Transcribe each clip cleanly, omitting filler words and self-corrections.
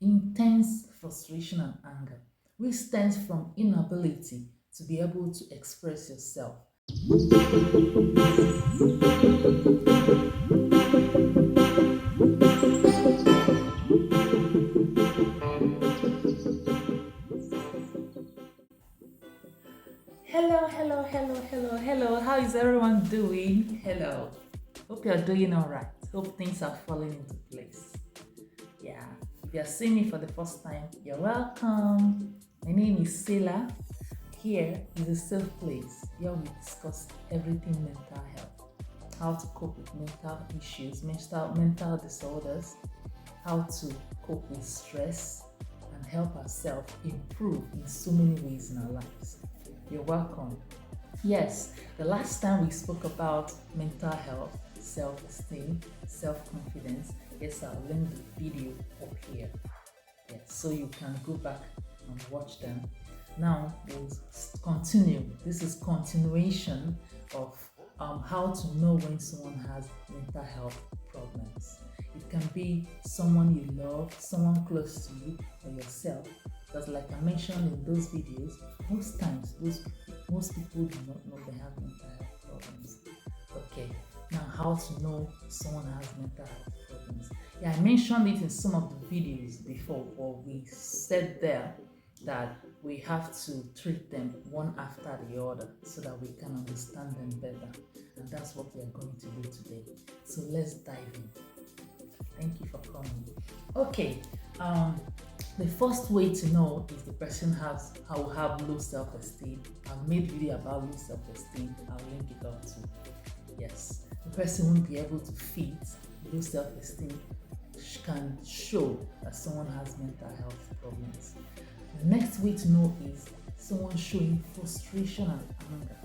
intense frustration and anger, which stems from inability to be able to express yourself. Hello. How is everyone doing? Hello. Hope you're doing all right. Hope things are falling into place. Yeah. If you're seeing me for the first time, you're welcome. My name is Cilla. Here is a safe place where we discuss everything mental health, how to cope with mental issues, mental disorders, how to cope with stress, and help ourselves improve in so many ways in our lives. You're welcome. Yes, the last time we spoke about mental health, self-esteem, self-confidence. Yes, I'll link the video up here. Yes, so you can go back and watch them. Now we'll continue. This is continuation of how to know when someone has mental health problems. It can be someone you love, someone close to you, or yourself. Because like I mentioned in those videos, most times most people do not know they have mental health problems. Okay, now how to know someone has mental health problems. Yeah, I mentioned it in some of the videos before, or we said there that we have to treat them one after the other so that we can understand them better. And that's what we are going to do today. So let's dive in. Thank you for coming. Okay, the first way to know if the person will have low self-esteem. I've made video about low self-esteem. I'll link it up too. Yes, the person won't be able to fit. Low self-esteem can show that someone has mental health problems. The next way to know is someone showing frustration and anger,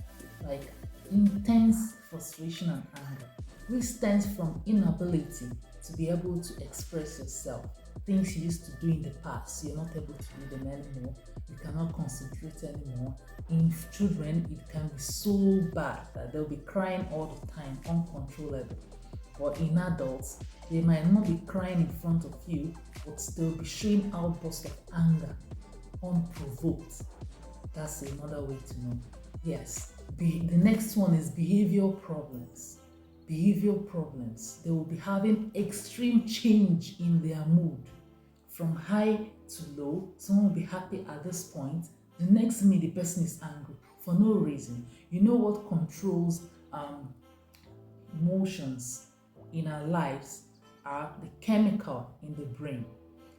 like intense frustration and anger, which stems from inability to be able to express yourself. Things you used to do in the past, you're not able to do them anymore. You cannot concentrate anymore. In children, it can be so bad that they'll be crying all the time, uncontrollable. But in adults, they might not be crying in front of you, but they'll be showing outbursts of anger, unprovoked. That's another way to know. Yes. The next one is behavioral problems. Behavioral problems. They will be having extreme change in their mood. From high to low, someone will be happy at this point. The next minute, the person is angry for no reason. You know what controls emotions in our lives are the chemical in the brain.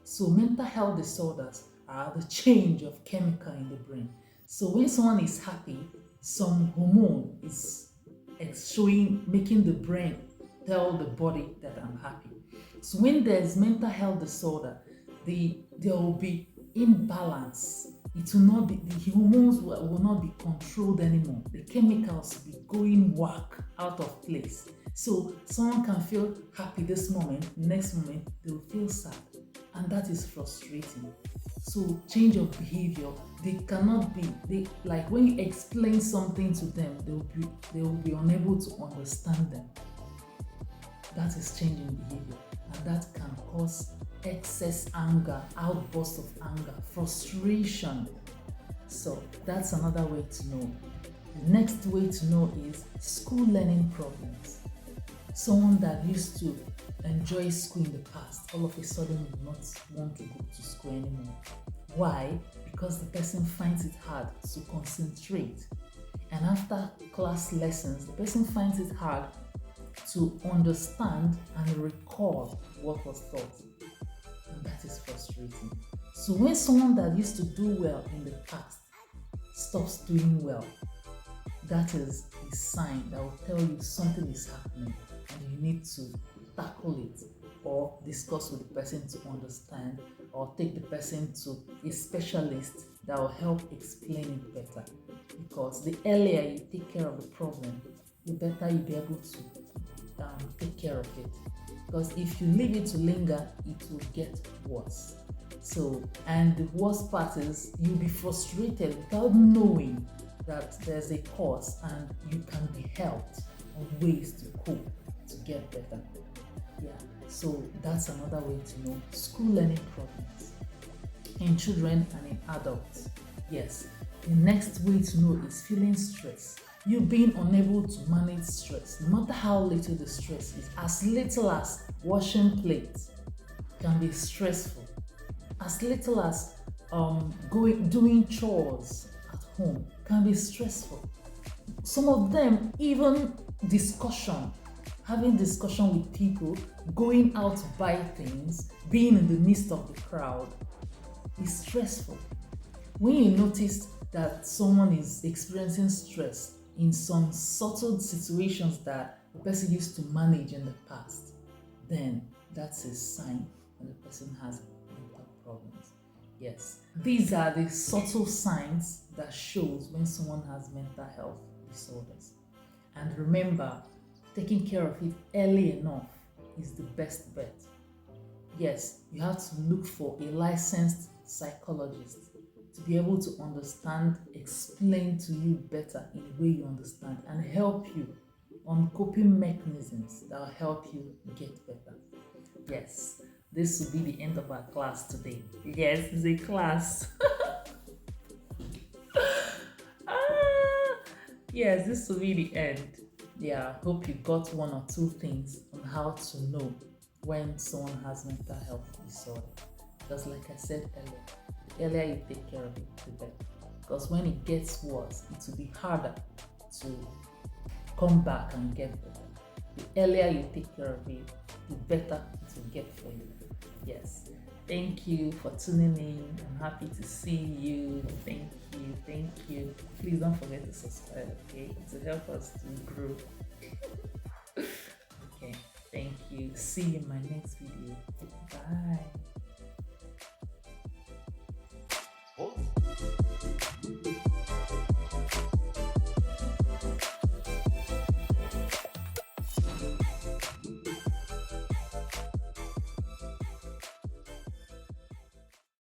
So mental health disorders are the change of chemical in the brain. So when someone is happy, some hormone is showing, making the brain tell the body that I'm happy. So when there's mental health disorder, there will be imbalance. It will not be, the hormones will not be controlled anymore. The chemicals will be going whack out of place. So someone can feel happy this moment, next moment they will feel sad, and that is frustrating. So change of behavior, they cannot be, like when you explain something to them, they will be unable to understand them. That is changing behavior, and that can cause excess anger, outbursts of anger, frustration. So that's another way to know. The next way to know is school learning problems. Someone that used to enjoy school in the past, all of a sudden will not want to go to school anymore. Why? Because the person finds it hard to concentrate. And after class lessons, the person finds it hard to understand and recall what was taught. And that is frustrating. So when someone that used to do well in the past stops doing well, that is a sign that will tell you something is happening and you need to tackle it or discuss with the person to understand, or take the person to a specialist that will help explain it better. Because the earlier you take care of the problem, the better you'll be able to take care of it. Because if you leave it to linger, it will get worse. So, and the worst part is you'll be frustrated without knowing that there's a cause, and you can be helped on ways to cope to get better. Yeah, so that's another way to know school learning problems. in children and in adults. Yes, the next way to know is feeling stress. You being unable to manage stress, no matter how little the stress is, as little as washing plates can be stressful, as little as doing chores at home can be stressful. Some of them, even discussion, having discussion with people, going out to buy things, being in the midst of the crowd is stressful. When you notice that someone is experiencing stress in some subtle situations that the person used to manage in the past, then that's a sign that the person has mental problems. Yes, these are the subtle signs that shows when someone has mental health disorders. And remember, taking care of it early enough is the best bet. Yes, you have to look for a licensed psychologist to be able to understand, explain to you better in a way you understand, and help you on coping mechanisms that will help you get better. Yes, this will be the end of our class today. Yes, it's a class. Yes, this will be the end. Yeah, I hope you got one or two things on how to know when someone has mental health disorder. Just like I said earlier, the earlier you take care of it, the better. Because when it gets worse, it will be harder to come back and get better. The earlier you take care of it, the better it will get for you. Yes. Thank you for tuning in. I'm happy to see you. Thank you. Thank you. Please don't forget to subscribe, okay? To help us to grow. Okay. Thank you. See you in my next video. Bye.